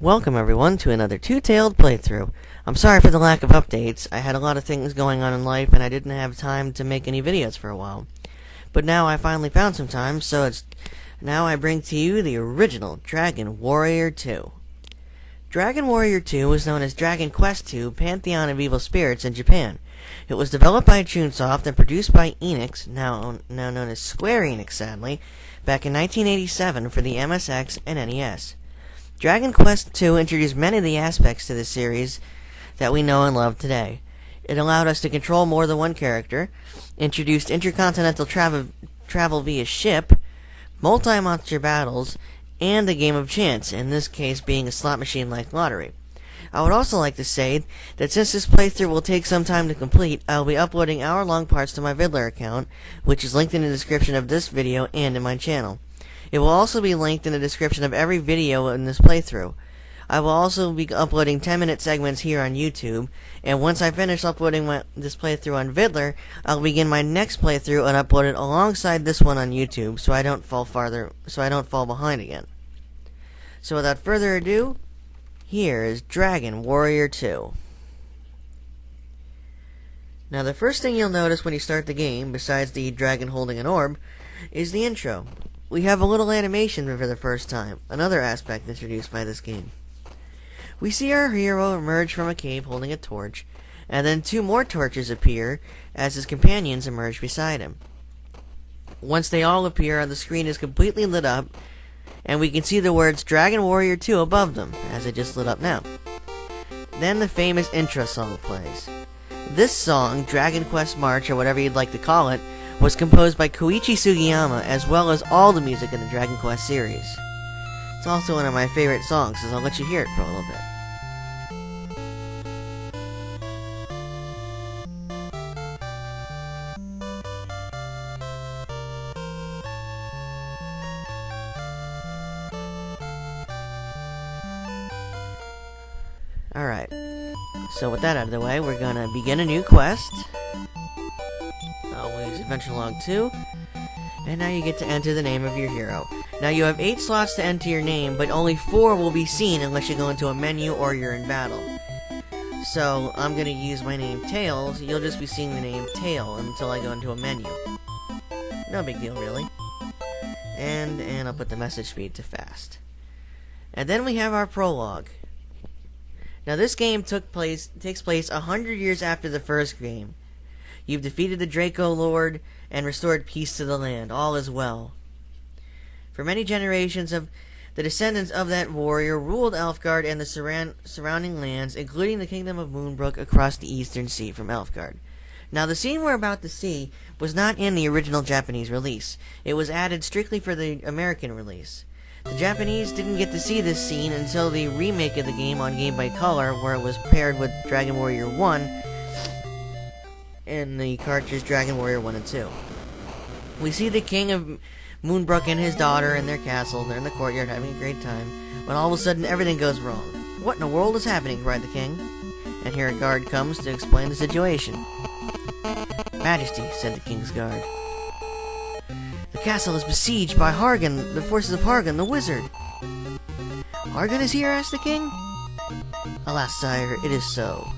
Welcome everyone to another two-tailed playthrough. I'm sorry for the lack of updates. I had a lot of things going on in life and I didn't have time to make any videos for a while. But now I finally found some time, so now I bring to you the original Dragon Warrior 2. Dragon Warrior 2 was known as Dragon Quest II Pantheon of Evil Spirits in Japan. It was developed by Chunsoft and produced by Enix, now known as Square Enix sadly, back in 1987 for the MSX and NES. Dragon Quest II introduced many of the aspects to the series that we know and love today. It allowed us to control more than one character, introduced intercontinental travel via ship, multi-monster battles, and a game of chance, in this case being a slot machine-like lottery. I would also like to say that since this playthrough will take some time to complete, I will be uploading hour-long parts to my Viddler account, which is linked in the description of this video and in my channel. It will also be linked in the description of every video in this playthrough. I will also be uploading 10-minute segments here on YouTube, and once I finish uploading this playthrough on Viddler, I'll begin my next playthrough and upload it alongside this one on YouTube, so I don't fall behind again. So without further ado, here is Dragon Warrior 2. Now the first thing you'll notice when you start the game, besides the dragon holding an orb, is the intro. We have a little animation for the first time, another aspect introduced by this game. We see our hero emerge from a cave holding a torch, and then two more torches appear as his companions emerge beside him. Once they all appear, the screen is completely lit up, and we can see the words Dragon Warrior 2 above them, as it just lit up now. Then the famous intro song plays. This song, Dragon Quest March, or whatever you'd like to call it, was composed by Koichi Sugiyama, as well as all the music in the Dragon Quest series. It's also one of my favorite songs, so I'll let you hear it for a little bit. Alright, so with that out of the way, we're gonna begin a new quest. We'll use Adventure Log 2, and now you get to enter the name of your hero. Now you have 8 slots to enter your name, but only 4 will be seen unless you go into a menu or you're in battle. So, I'm gonna use my name Tails, you'll just be seeing the name Tail until I go into a menu. No big deal, really. And I'll put the message speed to fast. And then we have our prologue. Now this game takes place 100 years after the first game. You've defeated the Draco Lord and restored peace to the land. All is well. For many generations of the descendants of that warrior ruled Elfgard and the surrounding lands, including the kingdom of Moonbrook across the eastern sea from Elfgard. Now the scene we're about to see was not in the original Japanese release. It was added strictly for the American release. The Japanese didn't get to see this scene until the remake of the game on Game Boy Color, where it was paired with Dragon Warrior 1 and the cartridge Dragon Warrior 1 and 2. We see the king of Moonbrook and his daughter in their castle. They're in the courtyard having a great time, when all of a sudden everything goes wrong. "What in the world is happening?" cried the king. And here a guard comes to explain the situation. "Majesty," said the king's guard, "the castle is besieged by Hargan, the forces of Hargan, the wizard." "Hargan is here?" asked the king. "Alas, sire, it is so."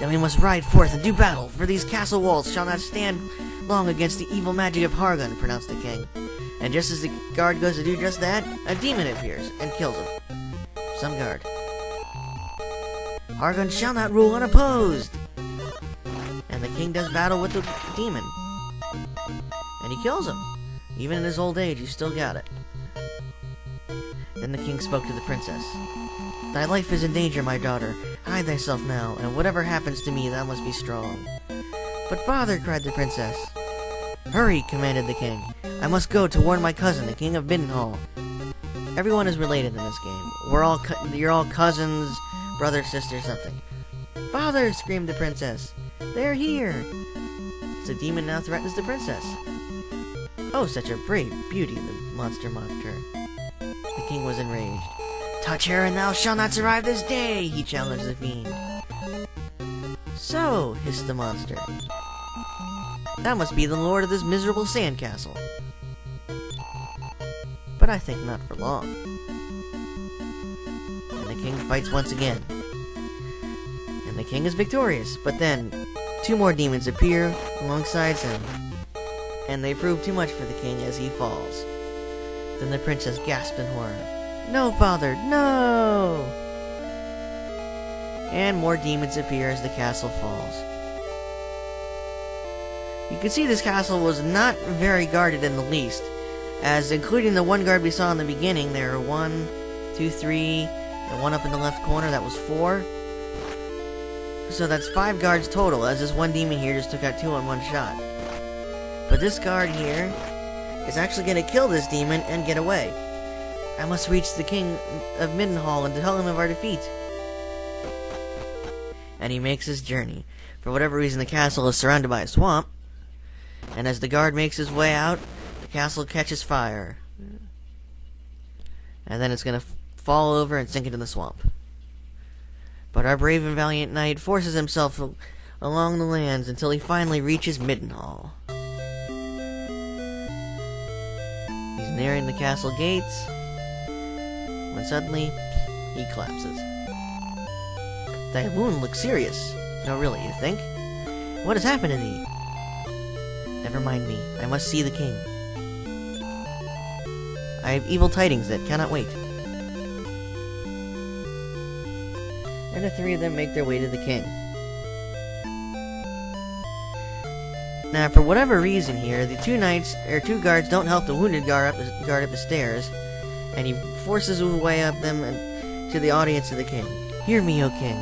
"Then we must ride forth and do battle, for these castle walls shall not stand long against the evil magic of Hargan," pronounced the king. And just as the guard goes to do just that, a demon appears and kills him. Some guard. "Hargan shall not rule unopposed!" And the king does battle with the demon. And he kills him. Even in his old age, he's still got it. Then the king spoke to the princess. "Thy life is in danger, my daughter. Hide thyself now, and whatever happens to me, thou must be strong." "But father," cried the princess. "Hurry," commanded the king. "I must go to warn my cousin, the king of Biddenhall." Everyone is related in this game. You're all cousins, brother, sister, something. "Father!" screamed the princess. "They're here!" The demon now threatens the princess. "Oh, such a brave beauty," the monster mocked her. The king was enraged. "Touch her and thou shalt not survive this day!" he challenged the fiend. "So," hissed the monster, "that must be the lord of this miserable sandcastle." but I think not for long. king fights once again. And the king is victorious, but then 2 more demons appear alongside him, and they prove too much for the king as he falls. Then the princess gasps in horror. "No, father, no!" And more demons appear as the castle falls. You can see this castle was not very guarded in the least, as including the 1 guard we saw in the beginning, there were 1, 2, 3, and 1 up in the left corner, that was 4. So that's 5 guards total, as this 1 demon here just took out 2 in 1 shot. But this guard here is actually going to kill this demon and get away. I must reach the king of Middenhall and tell him of our defeat. And he makes his journey. For whatever reason, the castle is surrounded by a swamp, and as the guard makes his way out, the castle catches fire. And then it's going to fall over and sink into the swamp. But our brave and valiant knight forces himself along the lands until he finally reaches Middenhall. He's nearing the castle gates when suddenly he collapses. Thy wound looks serious. No, really, you think? What has happened to thee? Never mind me. I must see the king. I have evil tidings that cannot wait. And the 3 of them make their way to the king. Now, for whatever reason here, the 2 guards don't help the wounded guard up the stairs, and he forces his way up them and to the audience of the king. Hear me, O king.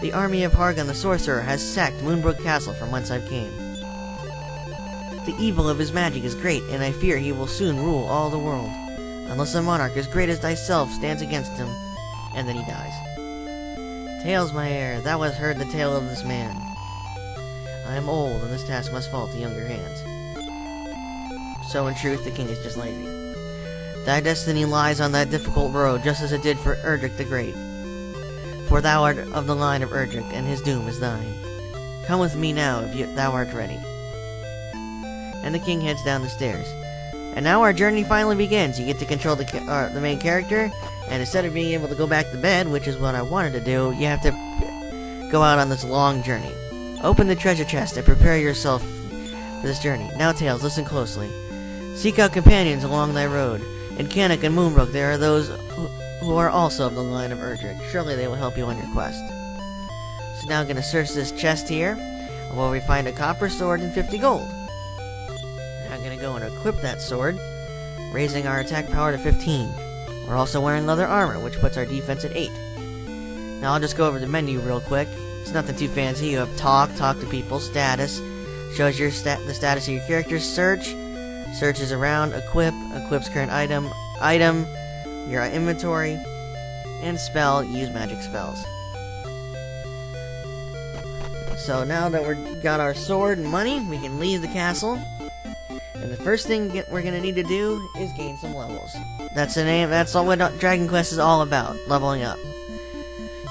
The army of Hargon the sorcerer has sacked Moonbrook Castle from whence I came. The evil of his magic is great, and I fear he will soon rule all the world, unless a monarch as great as thyself stands against him. And then he dies. Tales, my heir, thou hast heard the tale of this man. I am old, and this task must fall to younger hands. So in truth, the king is just lazy. Thy destiny lies on that difficult road, just as it did for Erdrick the Great. For thou art of the line of Erdrick, and his doom is thine. Come with me now, if thou art ready. And the king heads down the stairs. And now our journey finally begins. You get to control the main character, and instead of being able to go back to bed, which is what I wanted to do, you have to go out on this long journey. Open the treasure chest and prepare yourself for this journey. Now, Tails, listen closely. Seek out companions along thy road. In Cannock and Moonbrook there are those who are also of the line of Erdrick. Surely they will help you on your quest. So now I'm going to search this chest here, where we find a copper sword and 50 gold. Now I'm going to go and equip that sword, raising our attack power to 15. We're also wearing leather armor, which puts our defense at 8. Now I'll just go over the menu real quick. It's nothing too fancy. You have talk to people, status, shows your the status of your character, search, searches around, equips current item, your inventory, and spell, use magic spells. So now that we've got our sword and money, we can leave the castle. And the first thing we're going to need to do is gain some levels. That's all what Dragon Quest is all about, leveling up.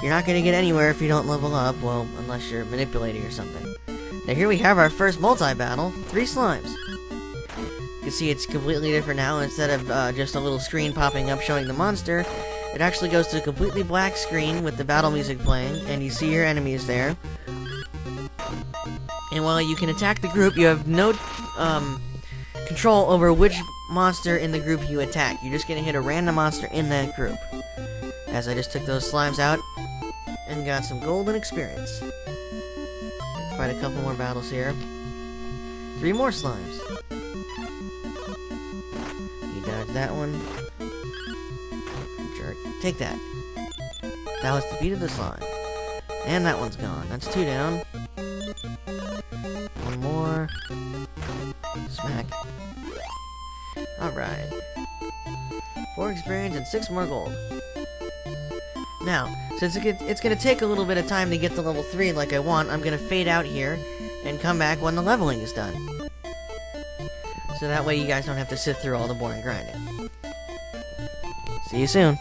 You're not going to get anywhere if you don't level up, well, unless you're manipulating or something. Now here we have our first multi-battle, 3 slimes. You can see it's completely different now. Instead of just a little screen popping up showing the monster, it actually goes to a completely black screen with the battle music playing, and you see your enemies there. And while you can attack the group, you have no control over which monster in the group you attack. You're just going to hit a random monster in that group. As I just took those slimes out and got some golden experience. Fight a couple more battles here. 3 more slimes. You dodge that one. Jerk. Take that. That was defeated the slime. And that one's gone. That's 2 down. 1 more. Smack. Alright. 4 experience and 6 more gold. Now, since it's going to take a little bit of time to get to level 3 like I want, I'm going to fade out here and come back when the leveling is done. So that way you guys don't have to sit through all the boring grinding. See you soon.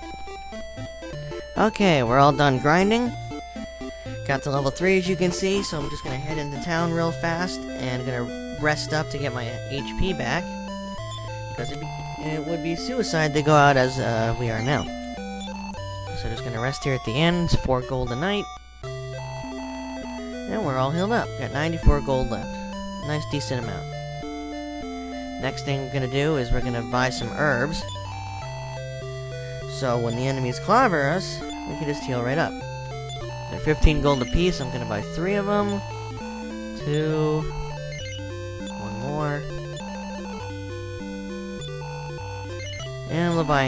Okay, we're all done grinding. Got to level 3 as you can see, so I'm just going to head into town real fast and going to rest up to get my HP back. Because it would be suicide to go out as we are now. So So just gonna rest here at the end, 4 gold a night. And we're all healed up. Got 94 gold left. Nice decent amount. Next thing we're gonna do is we're gonna buy some herbs. So when the enemies clobber us, we can just heal right up. They're 15 gold apiece. I'm gonna buy 3 of them. 2. 1 more. And we'll buy